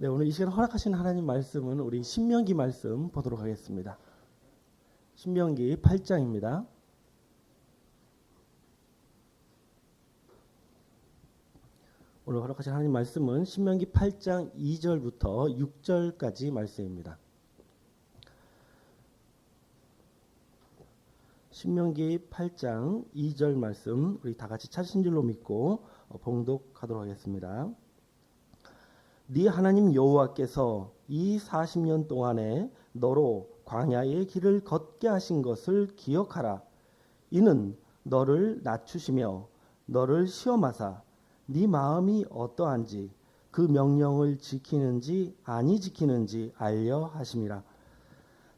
네, 오늘 이 시간 허락하신 하나님 말씀은 우리 신명기 말씀 보도록 하겠습니다. 신명기 8장입니다. 오늘 허락하신 하나님 말씀은 신명기 8장 2절부터 6절까지 말씀입니다. 신명기 8장 2절 말씀 우리 다 같이 찾으신 줄로 믿고 봉독하도록 하겠습니다. 네 하나님 여호와께서 이 40년 동안에 너로 광야의 길을 걷게 하신 것을 기억하라. 이는 너를 낮추시며 너를 시험하사 네 마음이 어떠한지 그 명령을 지키는지 아니 지키는지 알려 하심이라.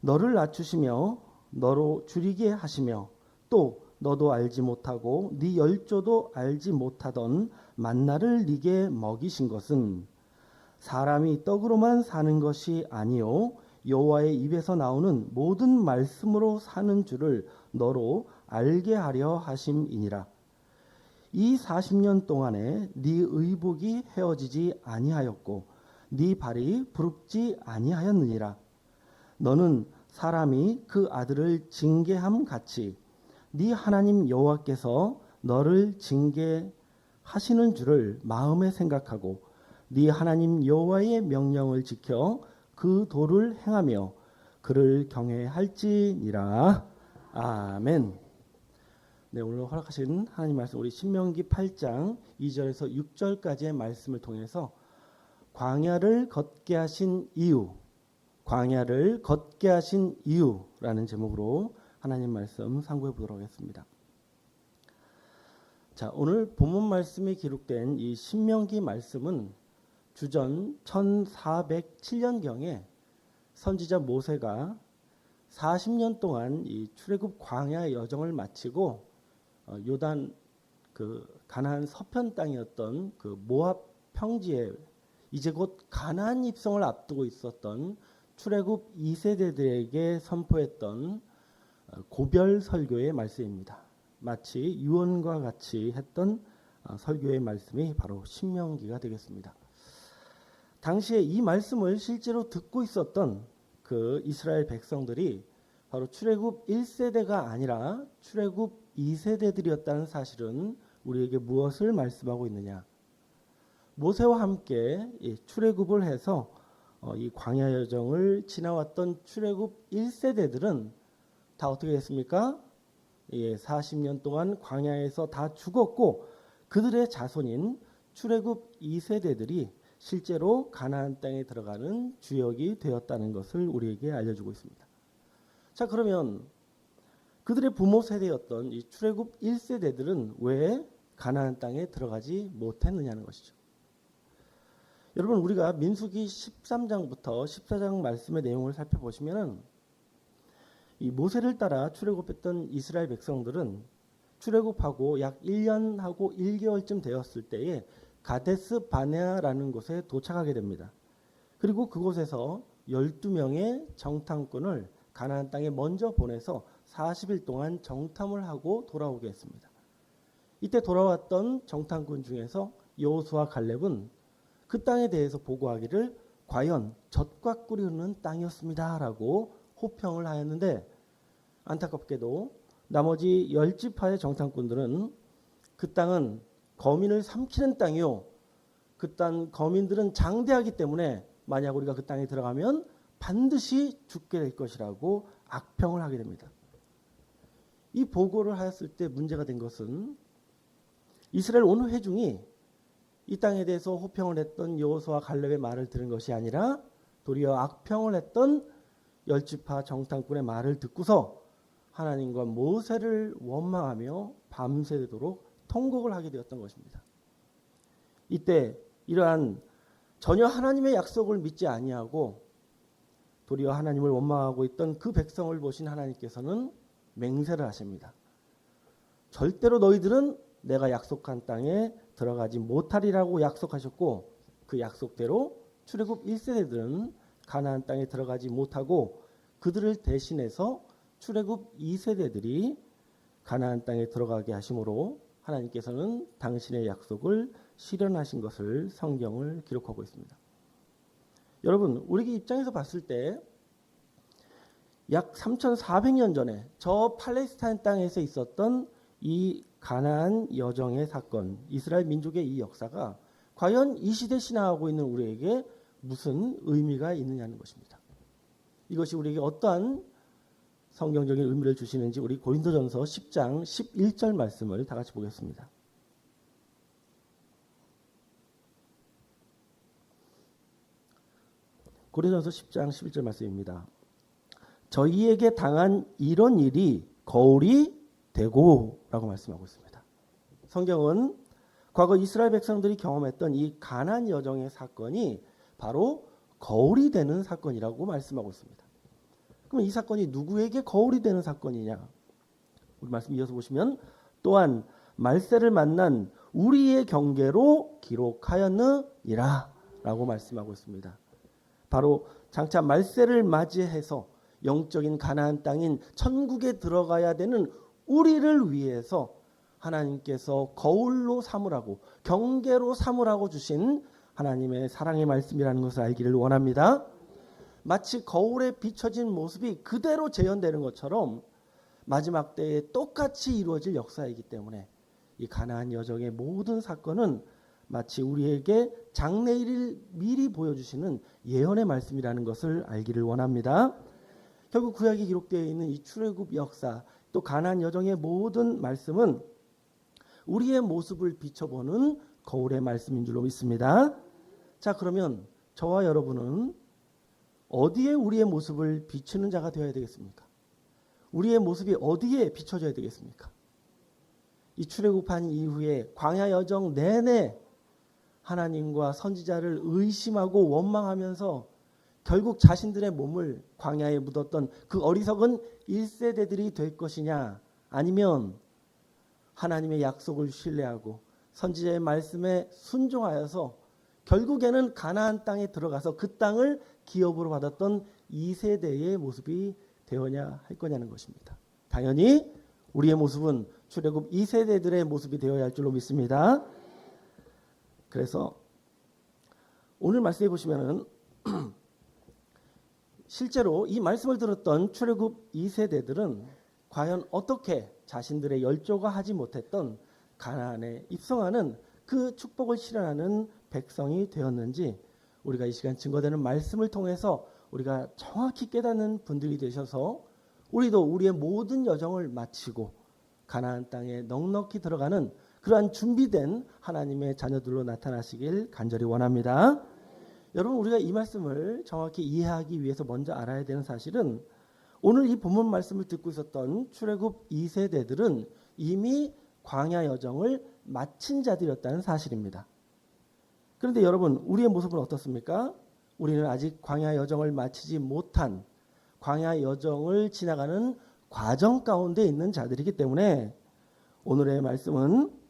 너를 낮추시며 너로 줄이게 하시며 또 너도 알지 못하고 네 열조도 알지 못하던 만나를 네게 먹이신 것은 사람이 떡으로만 사는 것이 아니요 여호와의 입에서 나오는 모든 말씀으로 사는 줄을 너로 알게 하려 하심이니라. 이 40년 동안에 네 의복이 헤어지지 아니하였고 네 발이 부릅지 아니하였느니라. 너는 사람이 그 아들을 징계함 같이 네 하나님 여호와께서 너를 징계하시는 줄을 마음에 생각하고 네 하나님 여호와의 명령을 지켜 그 도를 행하며 그를 경외할지니라. 아멘. 네, 오늘 허락하신 하나님 말씀 우리 신명기 8장 2절에서 6절까지의 말씀을 통해서 광야를 걷게 하신 이유, 광야를 걷게 하신 이유라는 제목으로 하나님 말씀 상고해 보도록 하겠습니다. 자, 오늘 본문 말씀이 기록된 이 신명기 말씀은 주전 1407년경에 선지자 모세가 40년 동안 이 출애굽 광야의 여정을 마치고 요단 그 가나안 서편 땅이었던 그 모압 평지에 이제 곧 가나안 입성을 앞두고 있었던 출애굽 2세대들에게 선포했던 고별 설교의 말씀입니다. 마치 유언과 같이 했던 설교의 말씀이 바로 신명기가 되겠습니다. 당시에 이 말씀을 실제로 듣고 있었던 그 이스라엘 백성들이 바로 출애굽 1세대가 아니라 출애굽 2세대들이었다는 사실은 우리에게 무엇을 말씀하고 있느냐? 모세와 함께 출애굽을 해서 이 광야 여정을 지나왔던 출애굽 1세대들은 다 어떻게 됐습니까? 40년 동안 광야에서 다 죽었고 그들의 자손인 출애굽 2세대들이 실제로 가나안 땅에 들어가는 주역이 되었다는 것을 우리에게 알려주고 있습니다. 자, 그러면 그들의 부모 세대였던 이 출애굽 1세대들은 왜 가나안 땅에 들어가지 못했느냐는 것이죠. 여러분, 우리가 민수기 13장부터 14장 말씀의 내용을 살펴보시면은 이 모세를 따라 출애굽했던 이스라엘 백성들은 출애굽하고 약 1년하고 1개월쯤 되었을 때에 가데스 바네아라는 곳에 도착하게 됩니다. 그리고 그곳에서 12명의 정탐꾼을 가나안 땅에 먼저 보내서 40일 동안 정탐을 하고 돌아오게 했습니다. 이때 돌아왔던 정탐꾼 중에서 여호수아 갈렙은 그 땅에 대해서 보고하기를 과연 젖과 꿀이 흐르는 땅이었습니다라고 호평을 하였는데 안타깝게도 나머지 10지파의 정탐꾼들은 그 땅은 거민을 삼키는 땅이요. 그 땅 거민들은 장대하기 때문에 만약 우리가 그 땅에 들어가면 반드시 죽게 될 것이라고 악평을 하게 됩니다. 이 보고를 하였을 때 문제가 된 것은 이스라엘 온 회중이 이 땅에 대해서 호평을 했던 여호수아 갈렙의 말을 들은 것이 아니라 도리어 악평을 했던 10지파 정탐꾼의 말을 듣고서 하나님과 모세를 원망하며 밤새도록 통곡을 하게 되었던 것입니다. 이때 이러한 전혀 하나님의 약속을 믿지 아니하고 도리어 하나님을 원망하고 있던 그 백성을 보신 하나님께서는 맹세를 하십니다. 절대로 너희들은 내가 약속한 땅에 들어가지 못하리라고 약속하셨고 그 약속대로 출애굽 1세대들은 가나안 땅에 들어가지 못하고 그들을 대신해서 출애굽 2세대들이 가나안 땅에 들어가게 하심으로 하나님께서는 당신의 약속을 실현하신 것을 성경을 기록하고 있습니다. 여러분, 우리 입장에서 봤을 때 약 3,400년 전에 저 팔레스타인 땅에서 있었던 이 가나안 여정의 사건, 이스라엘 민족의 이 역사가 과연 이 시대 신앙하고 있는 우리에게 무슨 의미가 있느냐는 것입니다. 이것이 우리에게 어떠한 성경적인 의미를 주시는지 우리 고린도전서 10장 11절 말씀을 다 같이 보겠습니다. 고린도전서 10장 11절 말씀입니다. 저희에게 당한 이런 일이 거울이 되고 라고 말씀하고 있습니다. 성경은 과거 이스라엘 백성들이 경험했던 이 가나안 여정의 사건이 바로 거울이 되는 사건이라고 말씀하고 있습니다. 그럼 이 사건이 누구에게 거울이 되는 사건이냐? 우리 말씀 이어서 보시면 또한 말세를 만난 우리의 경계로 기록하였느니라 라고 말씀하고 있습니다. 바로 장차 말세를 맞이해서 영적인 가나안 땅인 천국에 들어가야 되는 우리를 위해서 하나님께서 거울로 삼으라고, 경계로 삼으라고 주신 하나님의 사랑의 말씀이라는 것을 알기를 원합니다. 마치 거울에 비춰진 모습이 그대로 재현되는 것처럼 마지막 때에 똑같이 이루어질 역사이기 때문에 이 가나안 여정의 모든 사건은 마치 우리에게 장래일을 미리 보여주시는 예언의 말씀이라는 것을 알기를 원합니다. 결국 구약에 기록되어 있는 이 출애굽 역사, 또 가나안 여정의 모든 말씀은 우리의 모습을 비춰보는 거울의 말씀인 줄로 믿습니다. 자, 그러면 저와 여러분은 어디에 우리의 모습을 비추는 자가 되어야 되겠습니까? 우리의 모습이 어디에 비춰져야 되겠습니까? 이 출애굽한 이후에 광야 여정 내내 하나님과 선지자를 의심하고 원망하면서 결국 자신들의 몸을 광야에 묻었던 그 어리석은 1세대들이 될 것이냐, 아니면 하나님의 약속을 신뢰하고 선지자의 말씀에 순종하여서 결국에는 가나안 땅에 들어가서 그 땅을 기업으로 받았던 2세대의 모습이 되어야 할 거냐는 것입니다. 당연히 우리의 모습은 출애굽 2세대들의 모습이 되어야 할 줄로 믿습니다. 그래서 오늘 말씀해 보시면은 실제로 이 말씀을 들었던 출애굽 2세대들은 과연 어떻게 자신들의 열조가 하지 못했던 가나안에 입성하는 그 축복을 실현하는 백성이 되었는지 우리가 이 시간 증거되는 말씀을 통해서 우리가 정확히 깨닫는 분들이 되셔서 우리도 우리의 모든 여정을 마치고 가나안 땅에 넉넉히 들어가는 그러한 준비된 하나님의 자녀들로 나타나시길 간절히 원합니다. 여러분, 우리가 이 말씀을 정확히 이해하기 위해서 먼저 알아야 되는 사실은 오늘 이 본문 말씀을 듣고 있었던 출애굽 2세대들은 이미 광야 여정을 마친 자들이었다는 사실입니다. 그런데 여러분, 우리의 모습은 어떻습니까? 우리는 아직 광야 여정을 마치지 못한, 광야 여정을 지나가는 과정 가운데 있는 자들이기 때문에 오늘의 말씀은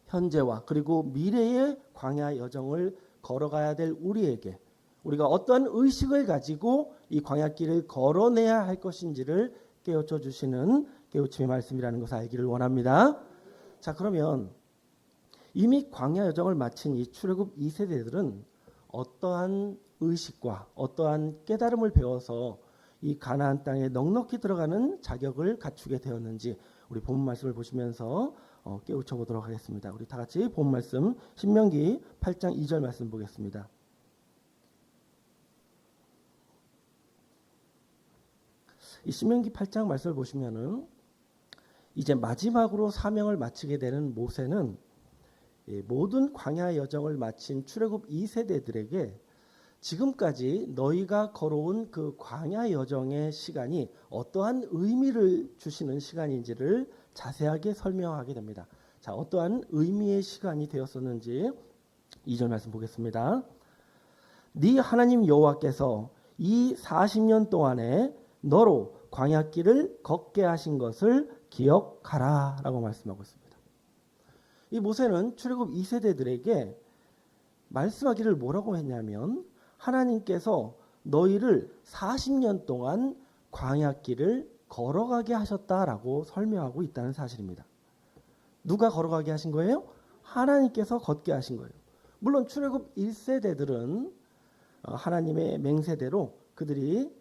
현재와 그리고 미래의 광야 여정을 걸어가야 될 우리에게 우리가 어떠한 의식을 가지고 이 광야길을 걸어내야 할 것인지를 깨우쳐 주시는 깨우침의 말씀이라는 것을 알기를 원합니다. 자, 그러면 이미 광야 여정을 마친 이 출애굽 2세대들은 어떠한 의식과 어떠한 깨달음을 배워서 이 가나안 땅에 넉넉히 들어가는 자격을 갖추게 되었는지 우리 본문 말씀을 보시면서 깨우쳐 보도록 하겠습니다. 우리 다 같이 본문 말씀 신명기 8장 2절 말씀 보겠습니다. 이 신명기 8장 말씀을 보시면은 이제 마지막으로 사명을 마치게 되는 모세는 모든 광야 여정을 마친 출애굽 2세대들에게 지금까지 너희가 걸어온 그 광야 여정의 시간이 어떠한 의미를 주시는 시간인지를 자세하게 설명하게 됩니다. 자, 어떠한 의미의 시간이 되었었는지 2절 말씀 보겠습니다. 네 하나님 여호와께서 이 40년 동안에 너로 광야길을 걷게 하신 것을 기억하라 라고 말씀하고 있습니다. 이 모세는 출애굽 2세대들에게 말씀하기를 뭐라고 했냐면 하나님께서 너희를 40년 동안 광야길을 걸어가게 하셨다라고 설명하고 있다는 사실입니다. 누가 걸어가게 하신 거예요? 하나님께서 걷게 하신 거예요. 물론 출애굽 1세대들은 하나님의 맹세대로 그들이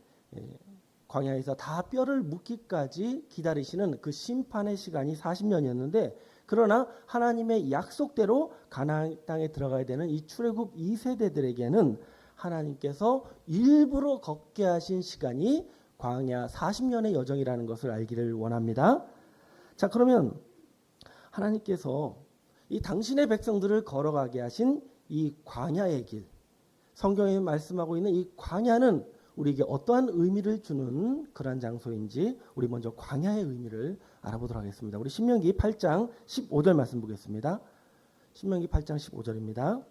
광야에서 다 뼈를 묻기까지 기다리시는 그 심판의 시간이 40년이었는데, 그러나 하나님의 약속대로 가나안 땅에 들어가야 되는 이 출애굽 2세대들에게는 하나님께서 일부러 걷게 하신 시간이 광야 40년의 여정이라는 것을 알기를 원합니다. 자, 그러면 하나님께서 이 당신의 백성들을 걸어가게 하신 이 광야의 길, 성경에 말씀하고 있는 이 광야는 우리에게 어떠한 의미를 주는 그러한 장소인지 우리 먼저 광야의 의미를 알아보도록 하겠습니다. 우리 신명기 8장 15절 말씀 보겠습니다. 신명기 8장 15절입니다.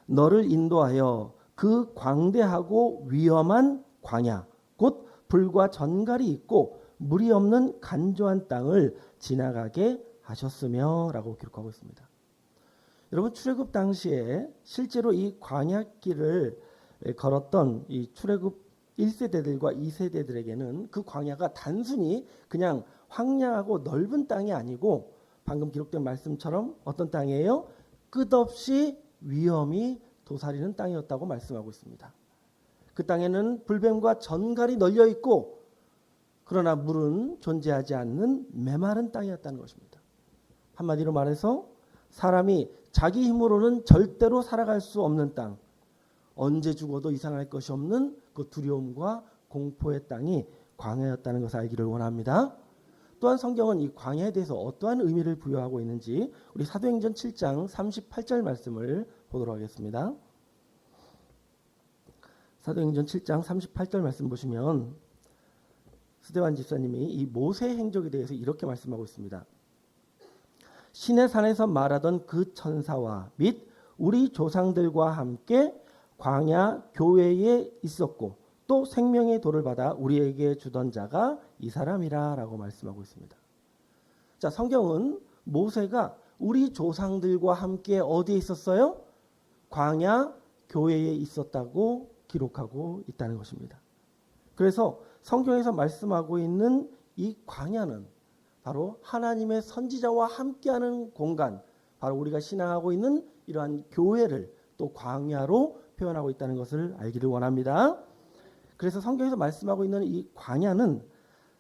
너를 인도하여 그 광대하고 위험한 광야, 곧 불과 전갈이 있고 물이 없는 간조한 땅을 지나가게 하셨으며 라고 기록하고 있습니다. 여러분, 출애굽 당시에 실제로 이 광야길을 걸었던 이 출애굽 1세대들과 2세대들에게는 그 광야가 단순히 그냥 황량하고 넓은 땅이 아니고 방금 기록된 말씀처럼 어떤 땅이에요? 끝없이 위험이 도사리는 땅이었다고 말씀하고 있습니다. 그 땅에는 불뱀과 전갈이 널려 있고 그러나 물은 존재하지 않는 메마른 땅이었다는 것입니다. 한마디로 말해서 사람이 자기 힘으로는 절대로 살아갈 수 없는 땅, 언제 죽어도 이상할 것이 없는 그 두려움과 공포의 땅이 광야였다는 것을 알기를 원합니다. 또한 성경은 이 광야에 대해서 어떠한 의미를 부여하고 있는지 우리 사도행전 7장 38절 말씀을 보도록 하겠습니다. 사도행전 7장 38절 말씀 보시면 스데반 집사님이 이 모세 행적에 대해서 이렇게 말씀하고 있습니다. 시내산에서 말하던 그 천사와 및 우리 조상들과 함께 광야 교회에 있었고 또 생명의 돌을 받아 우리에게 주던 자가 이 사람이라 라고 말씀하고 있습니다. 자, 성경은 모세가 우리 조상들과 함께 어디에 있었어요? 광야 교회에 있었다고 기록하고 있다는 것입니다. 그래서 성경에서 말씀하고 있는 이 광야는 바로 하나님의 선지자와 함께하는 공간, 바로 우리가 신앙하고 있는 이러한 교회를 또 광야로 표현하고 있다는 것을 알기를 원합니다. 그래서 성경에서 말씀하고 있는 이 광야는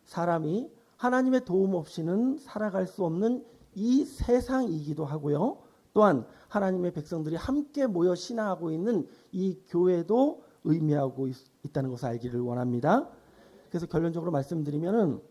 사람이 하나님의 도움 없이는 살아갈 수 없는 이 세상이기도 하고요. 또한 하나님의 백성들이 함께 모여 신앙하고 있는 이 교회도 의미하고 있다는 것을 알기를 원합니다. 그래서 결론적으로 말씀드리면은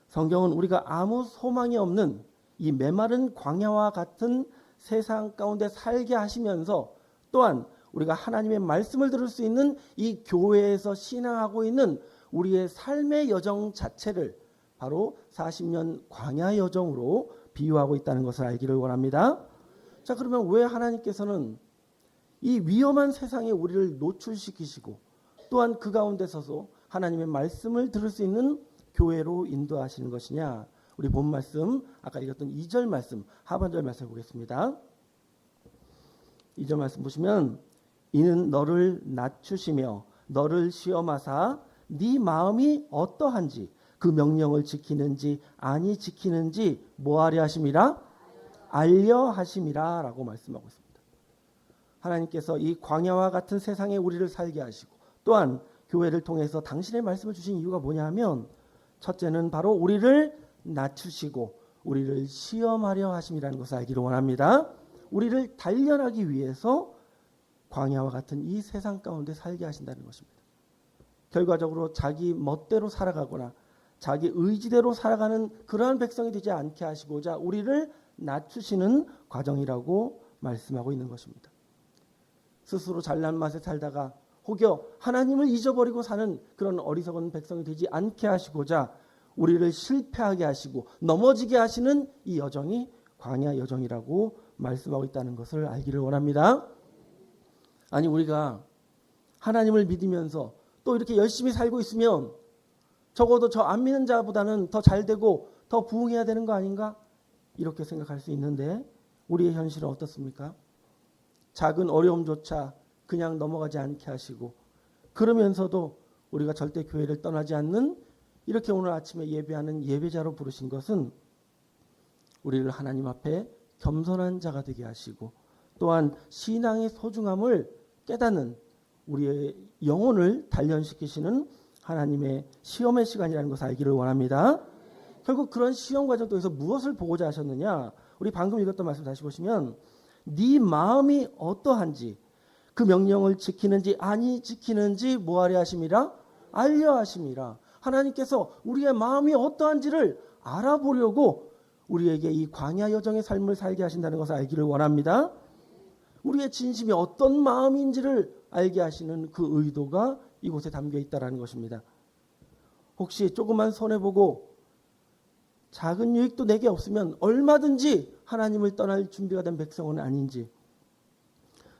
성경은 우리가 아무 소망이 없는 이 메마른 광야와 같은 세상 가운데 살게 하시면서 또한 우리가 하나님의 말씀을 들을 수 있는 이 교회에서 신앙하고 있는 우리의 삶의 여정 자체를 바로 40년 광야 여정으로 비유하고 있다는 것을 알기를 원합니다. 자, 그러면 왜 하나님께서는 이 위험한 세상에 우리를 노출시키시고 또한 그 가운데 서서 하나님의 말씀을 들을 수 있는 교회로 인도하시는 것이냐? 우리 본 말씀, 아까 읽었던 2절 말씀, 하반절 말씀 보겠습니다. 2절 말씀 보시면 이는 너를 낮추시며 너를 시험하사 네 마음이 어떠한지 그 명령을 지키는지 아니 지키는지 뭐하려 하심이라? 알려 하심이라 라고 말씀하고 있습니다. 하나님께서 이 광야와 같은 세상에 우리를 살게 하시고 또한 교회를 통해서 당신의 말씀을 주신 이유가 뭐냐 하면 첫째는 바로 우리를 낮추시고 우리를 시험하려 하심이라는 것을 알기를 원합니다. 우리를 단련하기 위해서 광야와 같은 이 세상 가운데 살게 하신다는 것입니다. 결과적으로 자기 멋대로 살아가거나 자기 의지대로 살아가는 그러한 백성이 되지 않게 하시고자 우리를 낮추시는 과정이라고 말씀하고 있는 것입니다. 스스로 잘난 맛에 살다가 혹여 하나님을 잊어버리고 사는 그런 어리석은 백성이 되지 않게 하시고자 우리를 실패하게 하시고 넘어지게 하시는 이 여정이 광야 여정이라고 말씀하고 있다는 것을 알기를 원합니다. 아니, 우리가 하나님을 믿으면서 또 이렇게 열심히 살고 있으면 적어도 저 안 믿는 자보다는 더 잘되고 더 부흥해야 되는 거 아닌가? 이렇게 생각할 수 있는데 우리의 현실은 어떻습니까? 작은 어려움조차 그냥 넘어가지 않게 하시고 그러면서도 우리가 절대 교회를 떠나지 않는 이렇게 오늘 아침에 예배하는 예배자로 부르신 것은 우리를 하나님 앞에 겸손한 자가 되게 하시고 또한 신앙의 소중함을 깨닫는 우리의 영혼을 단련시키시는 하나님의 시험의 시간이라는 것을 알기를 원합니다. 결국 그런 시험 과정 속에서 무엇을 보고자 하셨느냐? 우리 방금 읽었던 말씀 다시 보시면 네 마음이 어떠한지 그 명령을 지키는지 아니 지키는지 뭐하려 하심이라? 알려 하심이라. 하나님께서 우리의 마음이 어떠한지를 알아보려고 우리에게 이 광야 여정의 삶을 살게 하신다는 것을 알기를 원합니다. 우리의 진심이 어떤 마음인지를 알게 하시는 그 의도가 이곳에 담겨 있다는 것입니다. 혹시 조그만 손해보고 작은 유익도 내게 없으면 얼마든지 하나님을 떠날 준비가 된 백성은 아닌지,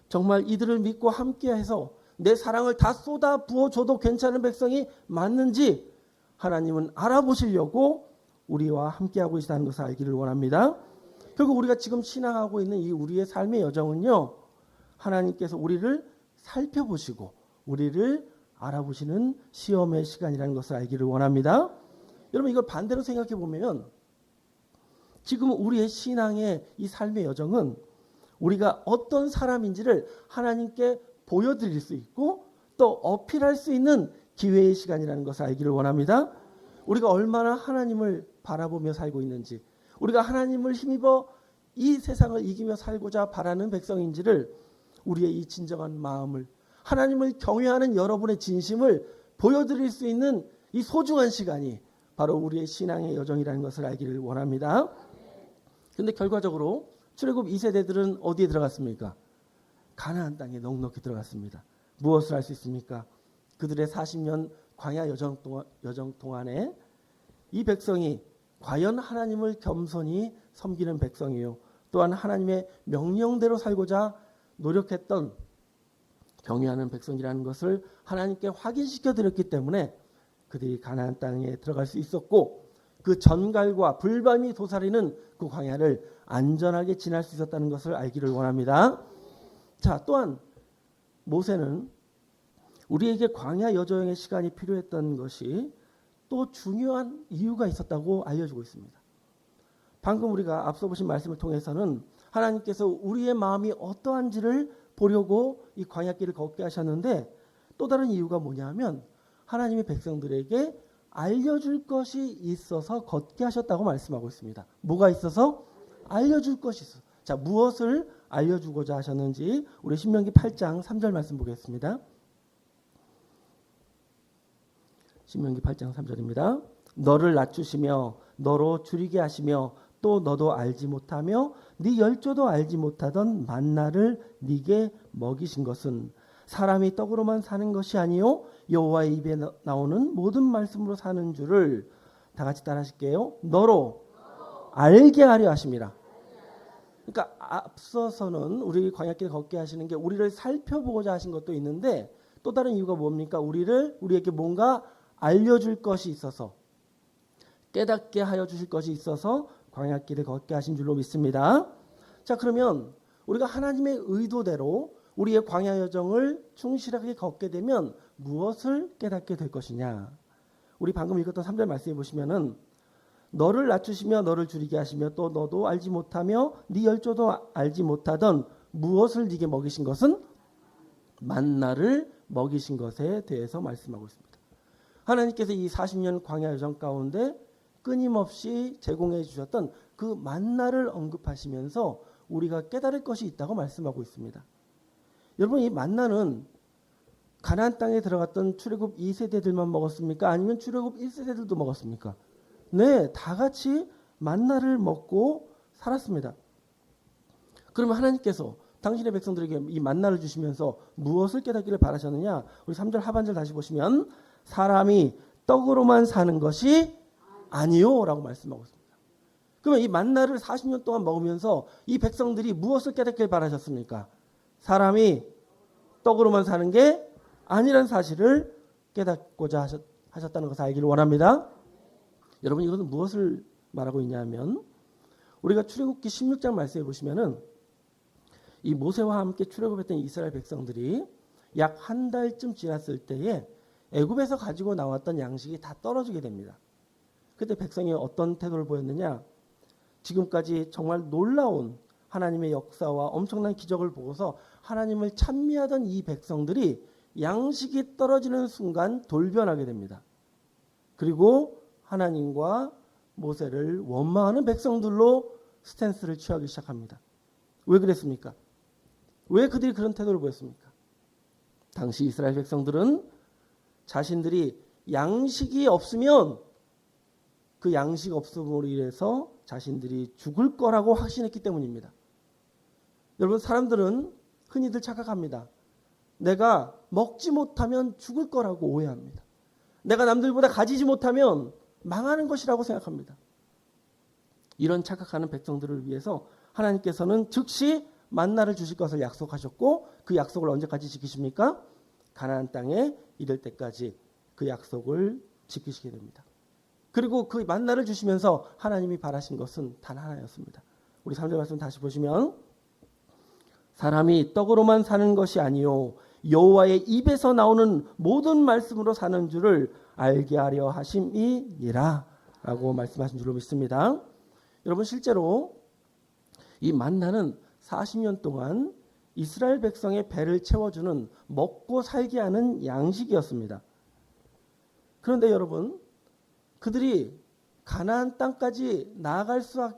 정말 이들을 믿고 함께해서 내 사랑을 다 쏟아 부어줘도 괜찮은 백성이 맞는지 하나님은 알아보시려고 우리와 함께하고 계시다는 것을 알기를 원합니다. 결국 우리가 지금 신앙하고 있는 이 우리의 삶의 여정은요, 하나님께서 우리를 살펴보시고 우리를 알아보시는 시험의 시간이라는 것을 알기를 원합니다. 여러분, 이걸 반대로 생각해 보면 지금 우리의 신앙의 이 삶의 여정은 우리가 어떤 사람인지를 하나님께 보여드릴 수 있고 또 어필할 수 있는 기회의 시간이라는 것을 알기를 원합니다. 우리가 얼마나 하나님을 바라보며 살고 있는지, 우리가 하나님을 힘입어 이 세상을 이기며 살고자 바라는 백성인지를, 우리의 이 진정한 마음을, 하나님을 경외하는 여러분의 진심을 보여드릴 수 있는 이 소중한 시간이 바로 우리의 신앙의 여정이라는 것을 알기를 원합니다. 그런데 결과적으로 출애굽 2세대들은 어디에 들어갔습니까? 가나안 땅에 넉넉히 들어갔습니다. 무엇을 할 수 있습니까? 그들의 40년 광야 여정 동안에 이 백성이 과연 하나님을 겸손히 섬기는 백성이요, 또한 하나님의 명령대로 살고자 노력했던 경외하는 백성이라는 것을 하나님께 확인시켜 드렸기 때문에 그들이 가나안 땅에 들어갈 수 있었고, 그 전갈과 불밤이 도사리는 그 광야를 안전하게 지날 수 있었다는 것을 알기를 원합니다. 자, 또한 모세는 우리에게 광야 여정의 시간이 필요했던 것이 또 중요한 이유가 있었다고 알려주고 있습니다. 방금 우리가 앞서 보신 말씀을 통해서는 하나님께서 우리의 마음이 어떠한지를 보려고 이 광야길을 걷게 하셨는데, 또 다른 이유가 뭐냐면 하나님의 백성들에게 알려줄 것이 있어서 걷게 하셨다고 말씀하고 있습니다. 뭐가 있어서? 알려줄 것이 있어. 자, 무엇을 알려주고자 하셨는지 우리 신명기 8장 3절 말씀 보겠습니다. 신명기 8장 3절입니다. 너를 낮추시며 너로 줄이게 하시며 또 너도 알지 못하며 네 열조도 알지 못하던 만나를 네게 먹이신 것은 사람이 떡으로만 사는 것이 아니요 여호와의 입에 나오는 모든 말씀으로 사는 줄을, 다 같이 따라하실게요. 너로 알게 하려 하심이라. 그러니까 앞서서는 우리 광야길 걷게 하시는 게 우리를 살펴보고자 하신 것도 있는데, 또 다른 이유가 뭡니까? 우리에게 뭔가 알려줄 것이 있어서, 깨닫게 하여 주실 것이 있어서 광야길을 걷게 하신 줄로 믿습니다. 자, 그러면 우리가 하나님의 의도대로 우리의 광야 여정을 충실하게 걷게 되면 무엇을 깨닫게 될 것이냐? 우리 방금 읽었던 3절 말씀해 보시면은 너를 낮추시며 너를 줄이게 하시며 또 너도 알지 못하며 네 열조도 알지 못하던 무엇을 네게 먹이신 것은 만나를 먹이신 것에 대해서 말씀하고 있습니다. 하나님께서 이 40년 광야 여정 가운데 끊임없이 제공해 주셨던 그 만나를 언급하시면서 우리가 깨달을 것이 있다고 말씀하고 있습니다. 여러분, 이 만나는 가나안 땅에 들어갔던 출애굽 2세대들만 먹었습니까? 아니면 출애굽 1세대들도 먹었습니까? 네, 다 같이 만나를 먹고 살았습니다. 그러면 하나님께서 당신의 백성들에게 이 만나를 주시면서 무엇을 깨닫기를 바라셨느냐? 우리 3절 하반절 다시 보시면 사람이 떡으로만 사는 것이 아니요 라고 말씀하고 있습니다. 그러면 이 만나를 40년 동안 먹으면서 이 백성들이 무엇을 깨닫기를 바라셨습니까? 사람이 떡으로만 사는 게 아니라는 사실을 깨닫고자 하셨다는 것을 알기를 원합니다. 여러분, 이것은 무엇을 말하고 있냐면 우리가 출애굽기 16장 말씀해 보시면은 이 모세와 함께 출애굽했던 이스라엘 백성들이 약 한 달쯤 지났을 때에 애굽에서 가지고 나왔던 양식이 다 떨어지게 됩니다. 그때 백성이 어떤 태도를 보였느냐? 지금까지 정말 놀라운 하나님의 역사와 엄청난 기적을 보고서 하나님을 찬미하던 이 백성들이 양식이 떨어지는 순간 돌변하게 됩니다. 그리고 하나님과 모세를 원망하는 백성들로 스탠스를 취하기 시작합니다. 왜 그랬습니까? 왜 그들이 그런 태도를 보였습니까? 당시 이스라엘 백성들은 자신들이 양식이 없으면 그 양식 없음으로 인해서 자신들이 죽을 거라고 확신했기 때문입니다. 여러분, 사람들은 흔히들 착각합니다. 내가 먹지 못하면 죽을 거라고 오해합니다. 내가 남들보다 가지지 못하면 망하는 것이라고 생각합니다. 이런 착각하는 백성들을 위해서 하나님께서는 즉시 만나를 주실 것을 약속하셨고, 그 약속을 언제까지 지키십니까? 가나안 땅에 이를 때까지 그 약속을 지키시게 됩니다. 그리고 그 만나를 주시면서 하나님이 바라신 것은 단 하나였습니다. 우리 3절 말씀 다시 보시면, 사람이 떡으로만 사는 것이 아니요 여호와의 입에서 나오는 모든 말씀으로 사는 줄을 알게 하려 하심이니라 라고 말씀하신 줄로 믿습니다. 여러분, 실제로 이 만나는 40년 동안 이스라엘 백성의 배를 채워주는 먹고 살게 하는 양식이었습니다. 그런데 여러분, 그들이 가나안 땅까지 나아갈 수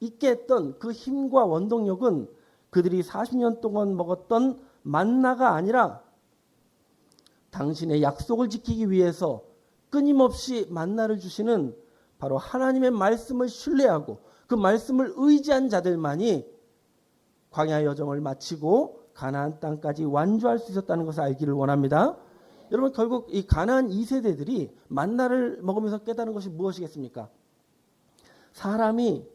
있게 했던 그 힘과 원동력은 그들이 40년 동안 먹었던 만나가 아니라 당신의 약속을 지키기 위해서 끊임없이 만나를 주시는 바로 하나님의 말씀을 신뢰하고 그 말씀을 의지한 자들만이 광야 여정을 마치고 가나안 땅까지 완주할 수 있었다는 것을 알기를 원합니다. 여러분, 결국 이 가나안 2세대들이 만나를 먹으면서 깨달은 것이 무엇이겠습니까? 사람이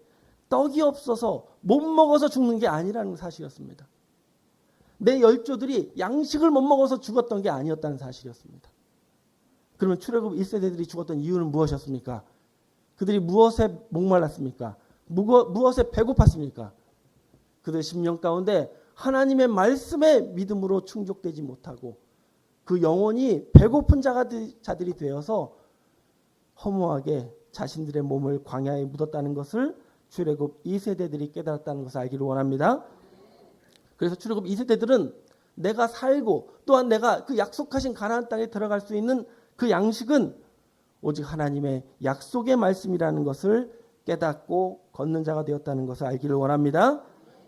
떡이 없어서 못 먹어서 죽는 게 아니라는 사실이었습니다. 내 열조들이 양식을 못 먹어서 죽었던 게 아니었다는 사실이었습니다. 그러면 출애굽 1세대들이 죽었던 이유는 무엇이었습니까? 그들이 무엇에 목말랐습니까? 무엇에 배고팠습니까? 그들 심령 가운데 하나님의 말씀에 믿음으로 충족되지 못하고 그 영혼이 배고픈 자들이 되어서 허무하게 자신들의 몸을 광야에 묻었다는 것을 출애굽 2세대들이 깨달았다는 것을 알기를 원합니다. 그래서 출애굽 2세대들은 내가 살고 또한 내가 그 약속하신 가나안 땅에 들어갈 수 있는 그 양식은 오직 하나님의 약속의 말씀이라는 것을 깨닫고 걷는 자가 되었다는 것을 알기를 원합니다.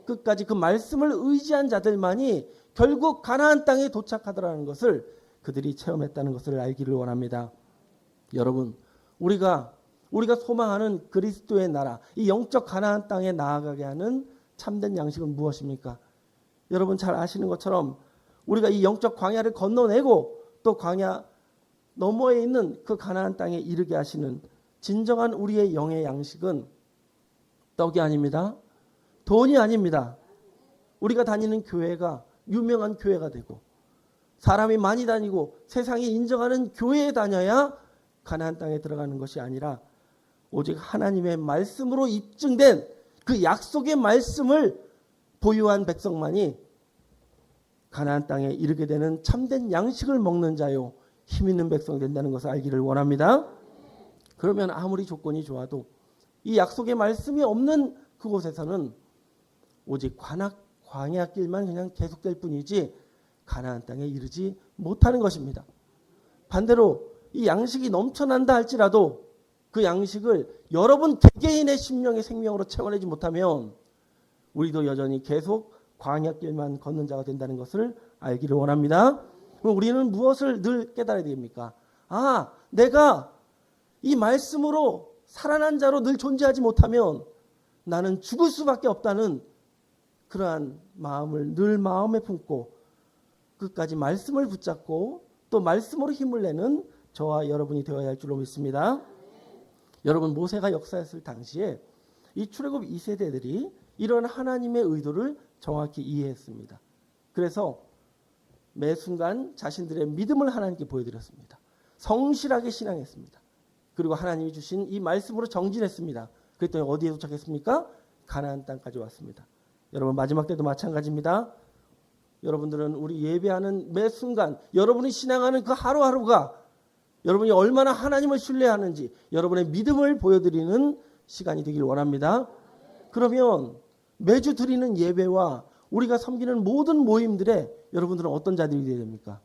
끝까지 그 말씀을 의지한 자들만이 결국 가나안 땅에 도착하더라는 것을 그들이 체험했다는 것을 알기를 원합니다. 여러분, 우리가 소망하는 그리스도의 나라, 이 영적 가나안 땅에 나아가게 하는 참된 양식은 무엇입니까? 여러분 잘 아시는 것처럼 우리가 이 영적 광야를 건너내고 또 광야 너머에 있는 그 가나안 땅에 이르게 하시는 진정한 우리의 영의 양식은 떡이 아닙니다. 돈이 아닙니다. 우리가 다니는 교회가 유명한 교회가 되고 사람이 많이 다니고 세상이 인정하는 교회에 다녀야 가나안 땅에 들어가는 것이 아니라 오직 하나님의 말씀으로 입증된 그 약속의 말씀을 보유한 백성만이 가나안 땅에 이르게 되는 참된 양식을 먹는 자요 힘 있는 백성이 된다는 것을 알기를 원합니다. 그러면 아무리 조건이 좋아도 이 약속의 말씀이 없는 그곳에서는 오직 광야길만 그냥 계속될 뿐이지 가나안 땅에 이르지 못하는 것입니다. 반대로 이 양식이 넘쳐난다 할지라도 그 양식을 여러분 개개인의 심령의 생명으로 채워내지 못하면 우리도 여전히 계속 광야길만 걷는 자가 된다는 것을 알기를 원합니다. 그럼 우리는 무엇을 늘 깨달아야 됩니까? 내가 이 말씀으로 살아난 자로 늘 존재하지 못하면 나는 죽을 수밖에 없다는 그러한 마음을 늘 마음에 품고 끝까지 말씀을 붙잡고 또 말씀으로 힘을 내는 저와 여러분이 되어야 할 줄로 믿습니다. 여러분, 모세가 역사했을 당시에 이 출애굽 2세대들이 이런 하나님의 의도를 정확히 이해했습니다. 그래서 매 순간 자신들의 믿음을 하나님께 보여드렸습니다. 성실하게 신앙했습니다. 그리고 하나님이 주신 이 말씀으로 정진했습니다. 그랬더니 어디에 도착했습니까? 가나안 땅까지 왔습니다. 여러분, 마지막 때도 마찬가지입니다. 여러분들은 우리 예배하는 매 순간 여러분이 신앙하는 그 하루하루가 여러분이 얼마나 하나님을 신뢰하는지 여러분의 믿음을 보여드리는 시간이 되길 원합니다. 그러면 매주 드리는 예배와 우리가 섬기는 모든 모임들에 여러분들은 어떤 자들이 되어야 됩니까?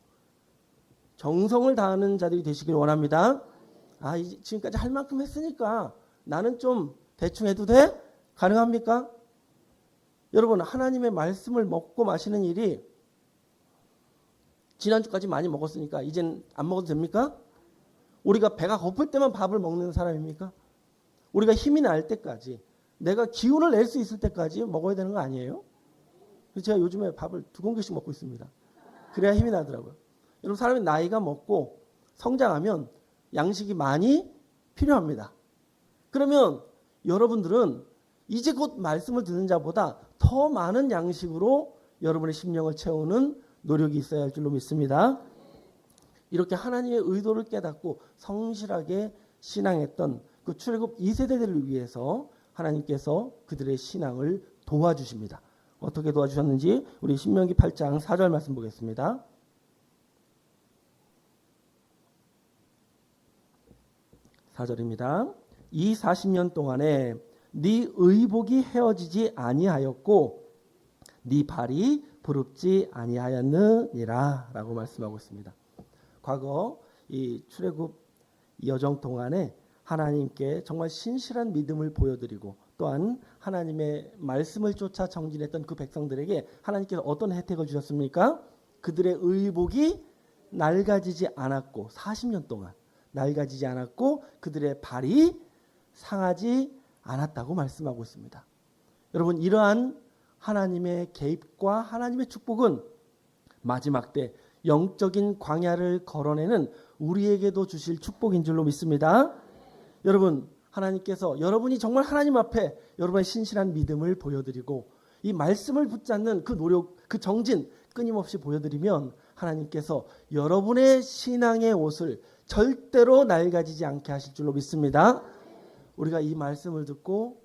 정성을 다하는 자들이 되시길 원합니다. 지금까지 할 만큼 했으니까 나는 좀 대충 해도 돼? 가능합니까? 여러분, 하나님의 말씀을 먹고 마시는 일이 지난주까지 많이 먹었으니까 이젠 안 먹어도 됩니까? 우리가 배가 고플 때만 밥을 먹는 사람입니까? 우리가 힘이 날 때까지, 내가 기운을 낼 수 있을 때까지 먹어야 되는 거 아니에요? 그래서 제가 요즘에 밥을 2공기씩 먹고 있습니다. 그래야 힘이 나더라고요. 여러분, 사람이 나이가 먹고 성장하면 양식이 많이 필요합니다. 그러면 여러분들은 이제 곧 말씀을 듣는 자보다 더 많은 양식으로 여러분의 심령을 채우는 노력이 있어야 할 줄로 믿습니다. 이렇게 하나님의 의도를 깨닫고 성실하게 신앙했던 그 출애굽 2세대들을 위해서 하나님께서 그들의 신앙을 도와주십니다. 어떻게 도와주셨는지 우리 신명기 8장 4절 말씀 보겠습니다. 4절입니다. 이 40년 동안에 네 의복이 헤어지지 아니하였고 네 발이 부릅지 아니하였느니라 라고 말씀하고 있습니다. 과거 이 출애굽 여정 동안에 하나님께 정말 신실한 믿음을 보여드리고 또한 하나님의 말씀을 쫓아 정진했던 그 백성들에게 하나님께서 어떤 혜택을 주셨습니까? 그들의 의복이 낡아지지 않았고 40년 동안 낡아지지 않았고 그들의 발이 상하지 않았다고 말씀하고 있습니다. 여러분, 이러한 하나님의 개입과 하나님의 축복은 마지막 때 영적인 광야를 걸어내는 우리에게도 주실 축복인 줄로 믿습니다. 여러분, 하나님께서 여러분이 정말 하나님 앞에 여러분의 신실한 믿음을 보여드리고 이 말씀을 붙잡는 그 노력, 그 정진 끊임없이 보여드리면 하나님께서 여러분의 신앙의 옷을 절대로 낡아지지 않게 하실 줄로 믿습니다. 우리가 이 말씀을 듣고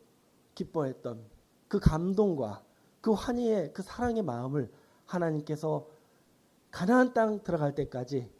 기뻐했던 그 감동과 그 환희의 그 사랑의 마음을 하나님께서 가나안 땅 들어갈 때까지,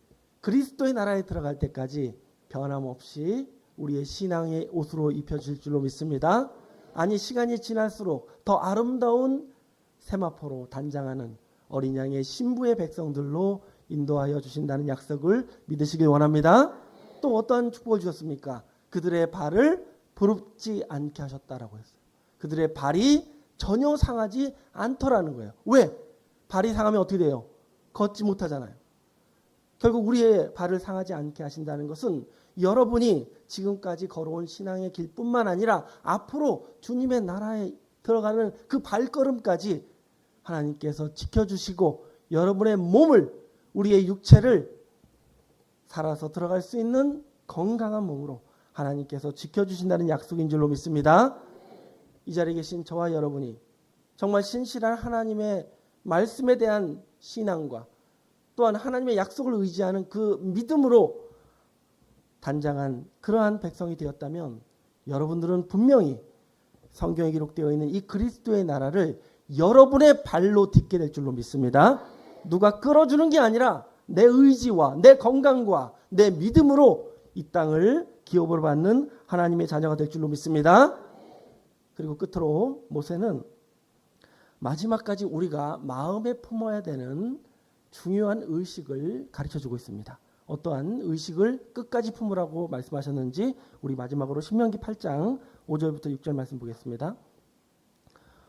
그리스도의 나라에 들어갈 때까지 변함없이 우리의 신앙의 옷으로 입혀질 줄로 믿습니다. 아니, 시간이 지날수록 더 아름다운 세마포로 단장하는 어린 양의 신부의 백성들로 인도하여 주신다는 약속을 믿으시길 원합니다. 또 어떠한 축복을 주셨습니까? 그들의 발을 부릅지 않게 하셨다라고 했어요. 그들의 발이 전혀 상하지 않더라는 거예요. 왜? 발이 상하면 어떻게 돼요? 걷지 못하잖아요. 결국 우리의 발을 상하지 않게 하신다는 것은 여러분이 지금까지 걸어온 신앙의 길뿐만 아니라 앞으로 주님의 나라에 들어가는 그 발걸음까지 하나님께서 지켜주시고 여러분의 몸을, 우리의 육체를 살아서 들어갈 수 있는 건강한 몸으로 하나님께서 지켜주신다는 약속인 줄로 믿습니다. 이 자리에 계신 저와 여러분이 정말 신실한 하나님의 말씀에 대한 신앙과 또한 하나님의 약속을 의지하는 그 믿음으로 단장한 그러한 백성이 되었다면 여러분들은 분명히 성경에 기록되어 있는 이 그리스도의 나라를 여러분의 발로 딛게 될 줄로 믿습니다. 누가 끌어주는 게 아니라 내 의지와 내 건강과 내 믿음으로 이 땅을 기업으로 받는 하나님의 자녀가 될 줄로 믿습니다. 그리고 끝으로 모세는 마지막까지 우리가 마음에 품어야 되는 중요한 의식을 가르쳐주고 있습니다. 어떠한 의식을 끝까지 품으라고 말씀하셨는지 우리 마지막으로 신명기 8장 5절부터 6절 말씀 보겠습니다.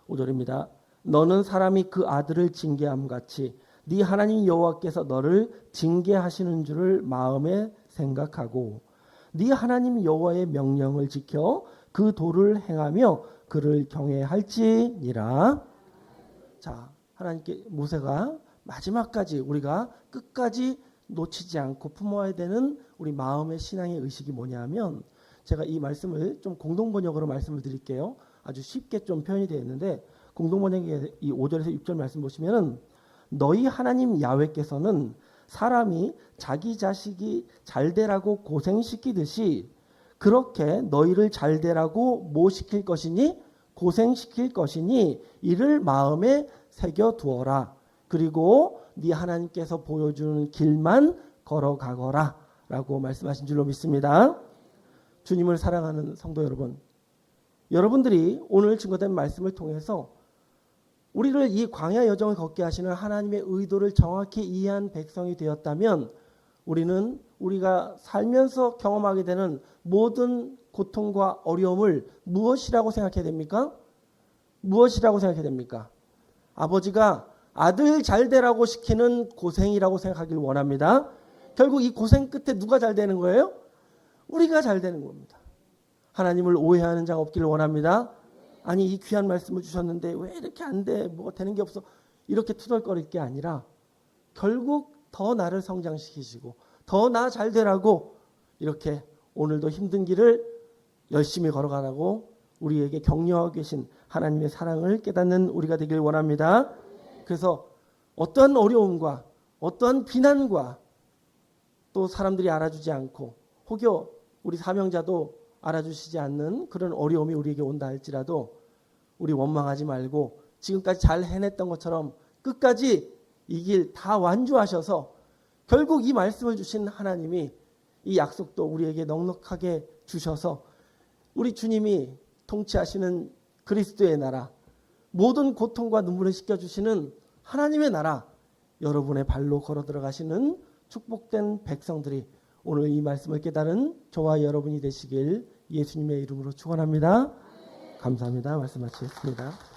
5절입니다. 너는 사람이 그 아들을 징계함 같이 네 하나님 여호와께서 너를 징계하시는 줄을 마음에 생각하고 네 하나님 여호와의 명령을 지켜 그 도를 행하며 그를 경외할지니라. 자, 하나님께 모세가 마지막까지 우리가 끝까지 놓치지 않고 품어야 되는 우리 마음의 신앙의 의식이 뭐냐면, 제가 이 말씀을 좀 공동번역으로 말씀을 드릴게요. 아주 쉽게 좀 표현이 되어 있는데 공동번역의 이 5절에서 6절 말씀 보시면은 너희 하나님 야훼께서는 사람이 자기 자식이 잘되라고 고생시키듯이 그렇게 너희를 잘되라고 뭐 시킬 것이니 고생시킬 것이니 이를 마음에 새겨두어라. 그리고 네 하나님께서 보여주는 길만 걸어가거라 라고 말씀하신 줄로 믿습니다. 주님을 사랑하는 성도 여러분, 여러분들이 오늘 증거된 말씀을 통해서 우리를 이 광야 여정을 걷게 하시는 하나님의 의도를 정확히 이해한 백성이 되었다면 우리는 우리가 살면서 경험하게 되는 모든 고통과 어려움을 무엇이라고 생각해야 됩니까? 무엇이라고 생각해야 됩니까? 아버지가 아들 잘 되라고 시키는 고생이라고 생각하길 원합니다. 결국 이 고생 끝에 누가 잘 되는 거예요? 우리가 잘 되는 겁니다. 하나님을 오해하는 자 없기를 원합니다. 아니 이 귀한 말씀을 주셨는데 왜 이렇게 안 돼? 뭐가 되는 게 없어? 이렇게 투덜거릴 게 아니라 결국 더 나를 성장시키시고 더 나 잘 되라고 이렇게 오늘도 힘든 길을 열심히 걸어가라고 우리에게 격려하고 계신 하나님의 사랑을 깨닫는 우리가 되길 원합니다. 그래서 어떠한 어려움과 어떠한 비난과 또 사람들이 알아주지 않고 혹여 우리 사명자도 알아주시지 않는 그런 어려움이 우리에게 온다 할지라도 우리 원망하지 말고 지금까지 잘 해냈던 것처럼 끝까지 이 길 다 완주하셔서 결국 이 말씀을 주신 하나님이 이 약속도 우리에게 넉넉하게 주셔서 우리 주님이 통치하시는 그리스도의 나라, 모든 고통과 눈물을 씻겨주시는 하나님의 나라, 여러분의 발로 걸어 들어가시는 축복된 백성들이 오늘 이 말씀을 깨달은 저와 여러분이 되시길 예수님의 이름으로 축원합니다. 감사합니다. 말씀 마치겠습니다.